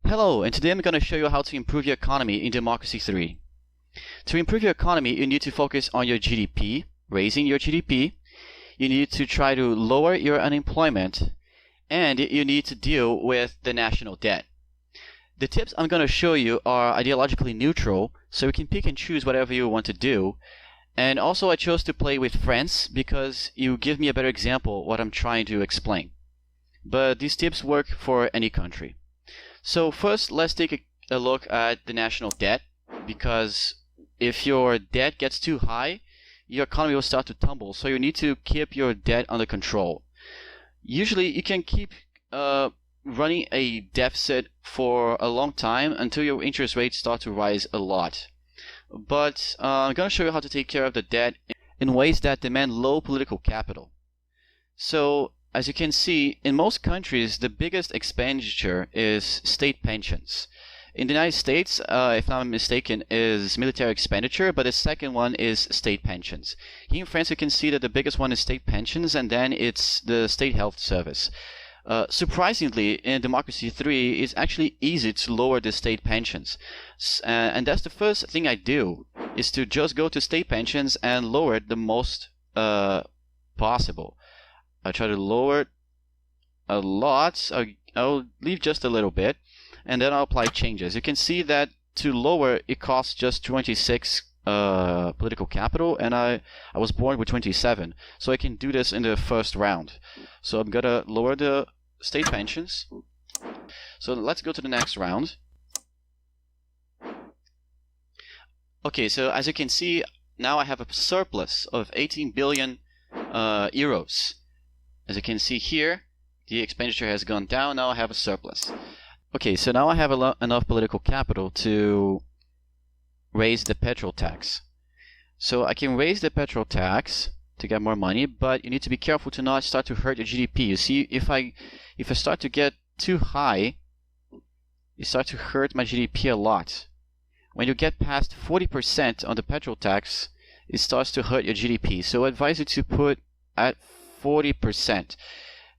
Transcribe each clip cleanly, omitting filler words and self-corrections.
Hello, and today I'm going to show you how to improve your economy in Democracy 3. To improve your economy, you need to focus on your GDP, raising your GDP. You need to try to lower your unemployment, and you need to deal with the national debt. The tips I'm going to show you are ideologically neutral, so you can pick and choose whatever you want to do. And also I chose to play with friends because you give me a better example of what I'm trying to explain. But these tips work for any country. So first, let's take a look at the national debt, because if your debt gets too high, your economy will start to tumble. So you need to keep your debt under control. Usually you can keep running a deficit for a long time until your interest rates start to rise a lot. But I'm going to show you how to take care of the debt in ways that demand low political capital. So as you can see, in most countries, the biggest expenditure is state pensions. In the United States, if I'm not mistaken, is military expenditure, but the second one is state pensions. Here in France, you can see that the biggest one is state pensions, and then it's the state health service. Surprisingly, in Democracy 3, it's actually easy to lower the state pensions. And that's the first thing I do, is to just go to state pensions and lower it the most possible. I try to lower it a lot. I'll leave just a little bit, and then I'll apply changes. You can see that to lower it costs just 26 political capital, and I was born with 27, so I can do this in the first round. So I'm gonna lower the state pensions. So let's go to the next round. Okay, so as you can see, now I have a surplus of 18 billion euros. As you can see here, the expenditure has gone down. Now I have a surplus. Okay, so now I have enough political capital to raise the petrol tax. So I can raise the petrol tax to get more money, but you need to be careful to not start to hurt your GDP. You see, if I start to get too high, you start to hurt my GDP a lot. When you get past 40% on the petrol tax, it starts to hurt your GDP. So I advise you to put at 40%.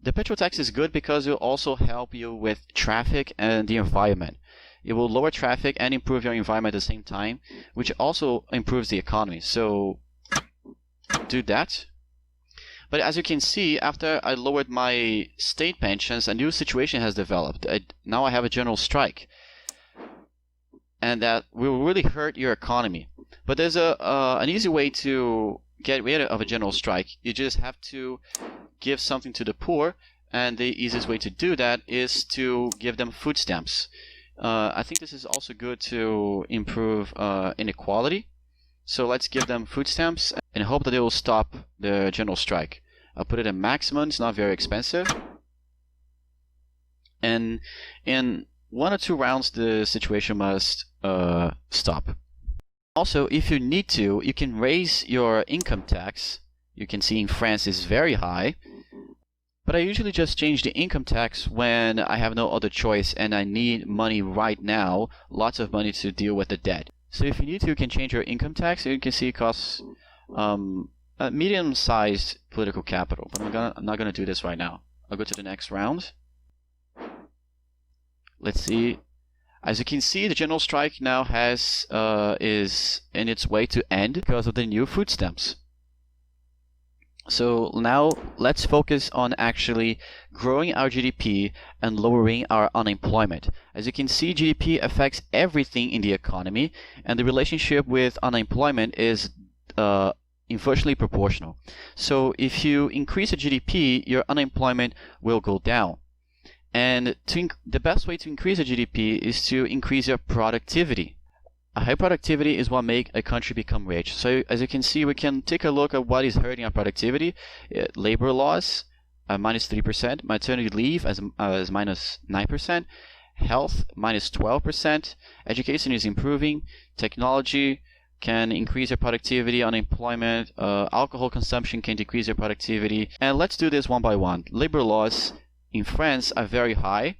The petrol tax is good because it will also help you with traffic and the environment. It will lower traffic and improve your environment at the same time, which also improves the economy. So do that. But as you can see, after I lowered my state pensions, a new situation has developed. Now I have a general strike, and that will really hurt your economy. But there's an easy way to get rid of a general strike. You just have to give something to the poor, and the easiest way to do that is to give them food stamps. I think this is also good to improve inequality. So let's give them food stamps and hope that they will stop the general strike. I'll put it at maximum. It's not very expensive. And in 1 or 2 rounds, the situation must stop. Also, if you need to, you can raise your income tax. You can see in France it's very high. But I usually just change the income tax when I have no other choice and I need money right now, lots of money to deal with the debt. So if you need to, you can change your income tax. You can see it costs a medium-sized political capital. But I'm not going to do this right now. I'll go to the next round. Let's see. As you can see, the general strike now is in its way to end because of the new food stamps. So now let's focus on actually growing our GDP and lowering our unemployment. As you can see, GDP affects everything in the economy, and the relationship with unemployment is inversely proportional. So if you increase your GDP, your unemployment will go down. And the best way to increase your GDP is to increase your productivity. A high productivity is what makes a country become rich. So as you can see, we can take a look at what is hurting our productivity. Labor laws, minus 3%. Maternity leave as minus 9%. Health, minus 12%. Education is improving. Technology can increase your productivity. Unemployment, alcohol consumption can decrease your productivity. And let's do this one by one. Labor laws in France are very high.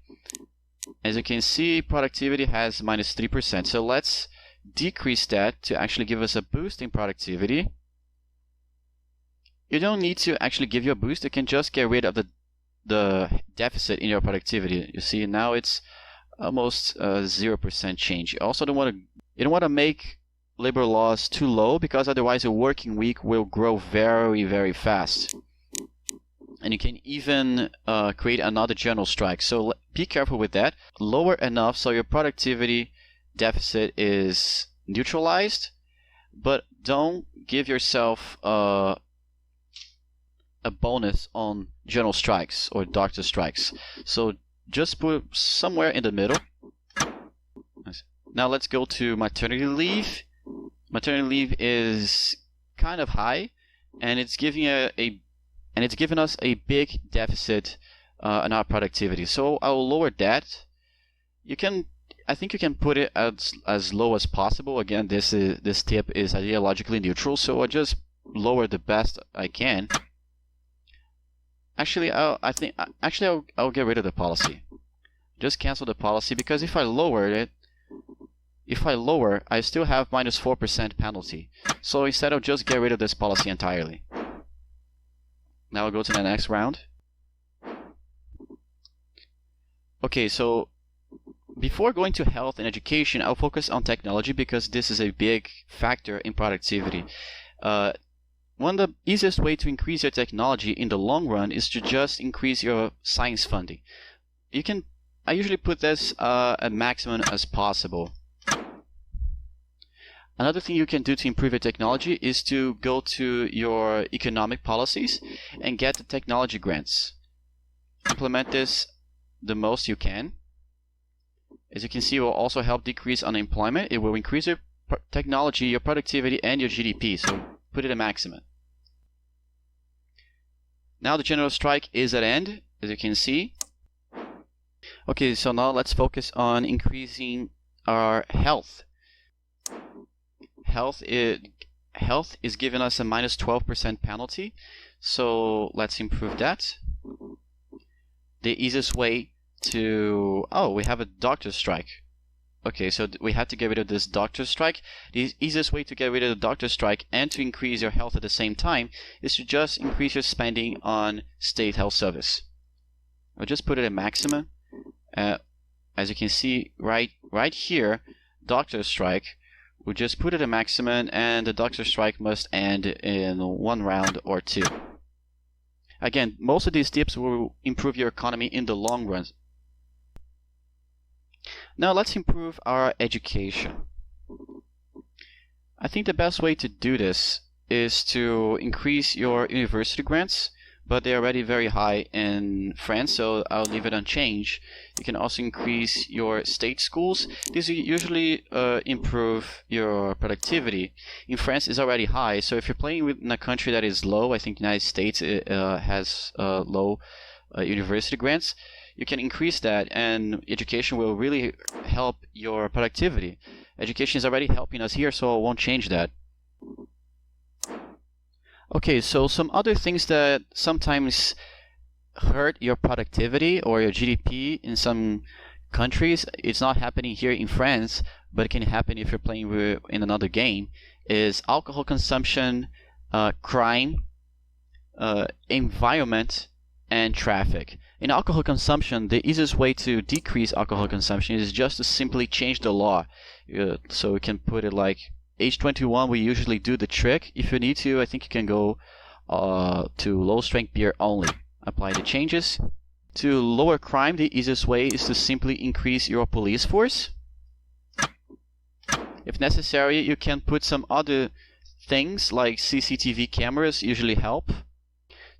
As you can see, productivity has minus 3%. So let's decrease that to actually give us a boost in productivity. You don't need to actually give you a boost. You can just get rid of the deficit in your productivity. You see now it's almost 0% change. You also don't want to make labor laws too low, because otherwise a working week will grow very, very fast. And you can even create another general strike. So be careful with that. Lower enough so your productivity deficit is neutralized, but don't give yourself a bonus on general strikes or doctor strikes. So just put somewhere in the middle. Now let's go to maternity leave. Maternity leave is kind of high, and it's giving us a big deficit in our productivity. So I'll lower that. I think you can put it as low as possible. Again, this tip is ideologically neutral, so I just lower the best I can. Actually, I'll get rid of the policy. Just cancel the policy, because if I lower, I still have minus 4% penalty. So instead, I'll just get rid of this policy entirely. Now I'll go to the next round. Okay, so before going to health and education, I'll focus on technology, because this is a big factor in productivity. One of the easiest way to increase your technology in the long run is to just increase your science funding. I usually put this at maximum as possible. Another thing you can do to improve your technology is to go to your economic policies and get the technology grants. Implement this the most you can. As you can see, it will also help decrease unemployment. It will increase your technology, your productivity, and your GDP. So put it at maximum. Now the general strike is at end, as you can see. Okay, so now let's focus on increasing our health. Health is giving us a minus 12% penalty. So let's improve that. The easiest way to... Oh, we have a doctor strike. Okay, so we have to get rid of this doctor strike. The easiest way to get rid of the doctor strike and to increase your health at the same time is to just increase your spending on state health service. I'll just put it at maximum. As you can see right here, doctor strike, we'll just put it at maximum, and the doctor strike must end in 1 round or 2. Again, most of these tips will improve your economy in the long run. Now let's improve our education. I think the best way to do this is to increase your university grants, but they're already very high in France, so I'll leave it unchanged. You can also increase your state schools. These usually improve your productivity. In France, it's already high, so if you're playing in a country that is low, I think the United States has low university grants, you can increase that, and education will really help your productivity. Education is already helping us here, so I won't change that. Okay, so some other things that sometimes hurt your productivity or your GDP in some countries, it's not happening here in France, but it can happen if you're playing in another game, is alcohol consumption, crime, environment, and traffic. In alcohol consumption, the easiest way to decrease alcohol consumption is just to simply change the law. So we can put it like age 21, we usually do the trick. If you need to, I think you can go to low strength beer only. Apply the changes. To lower crime, the easiest way is to simply increase your police force. If necessary, you can put some other things like CCTV cameras, usually help.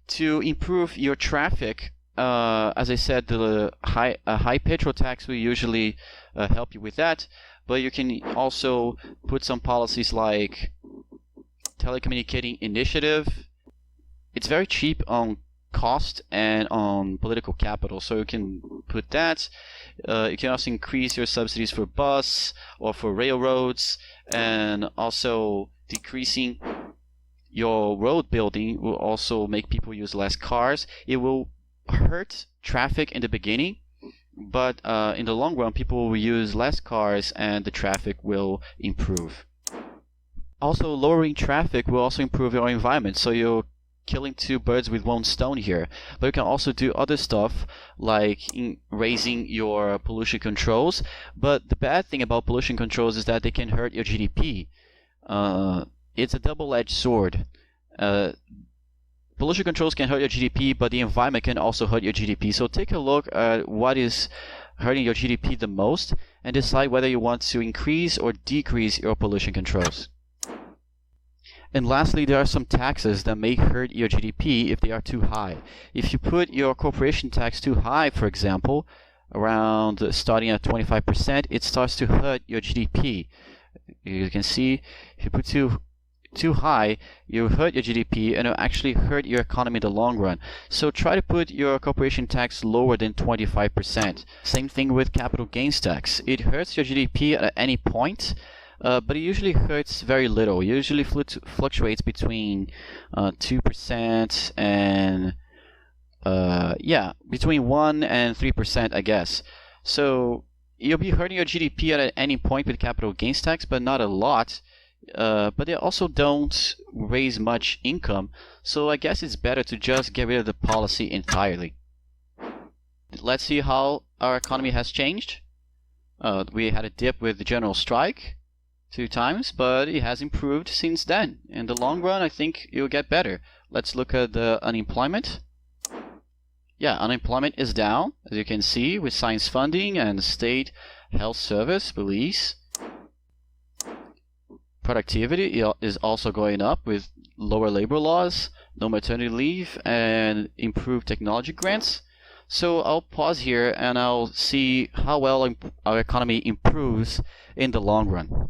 To improve your traffic, as I said, the high petrol tax will usually help you with that, but you can also put some policies like telecommunicating initiative. It's very cheap on cost and on political capital, so you can put that. You can also increase your subsidies for bus or for railroads, and also decreasing your road building will also make people use less cars. It will hurt traffic in the beginning, but in the long run, people will use less cars and the traffic will improve. Also, lowering traffic will also improve your environment, so you killing two birds with one stone here. But you can also do other stuff like raising your pollution controls. But the bad thing about pollution controls is that they can hurt your GDP. It's a double-edged sword. Pollution controls can hurt your GDP, but the environment can also hurt your GDP. So take a look at what is hurting your GDP the most and decide whether you want to increase or decrease your pollution controls. And lastly, there are some taxes that may hurt your GDP if they are too high. If you put your corporation tax too high, for example, around starting at 25%, it starts to hurt your GDP. You can see if you put too high, you hurt your GDP and it'll actually hurt your economy in the long run. So try to put your corporation tax lower than 25%. Same thing with capital gains tax. It hurts your GDP at any point, but it usually hurts very little. It usually fluctuates between 2% and between 1 and 3%, I guess. So you'll be hurting your GDP at any point with capital gains tax, but not a lot. But they also don't raise much income, so I guess it's better to just get rid of the policy entirely. Let's see how our economy has changed. We had a dip with the general strike 2 times, but it has improved since then. In the long run, I think it will get better. Let's look at the unemployment. Yeah, unemployment is down, as you can see, with science funding and state health service, police. Productivity is also going up with lower labor laws, no maternity leave, and improved technology grants. So I'll pause here and I'll see how well our economy improves in the long run.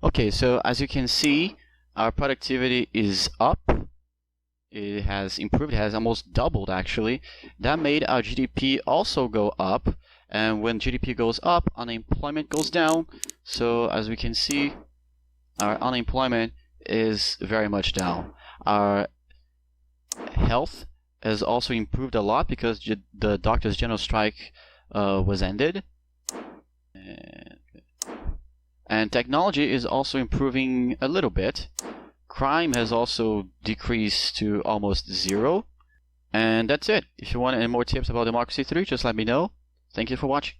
Okay, so as you can see, our productivity is up. It has improved, it has almost doubled actually. That made our GDP also go up, and when GDP goes up, unemployment goes down. So as we can see, our unemployment is very much down. Our health has also improved a lot because the doctors' general strike was ended. And technology is also improving a little bit. Crime has also decreased to almost 0. And that's it. If you want any more tips about Democracy 3, just let me know. Thank you for watching.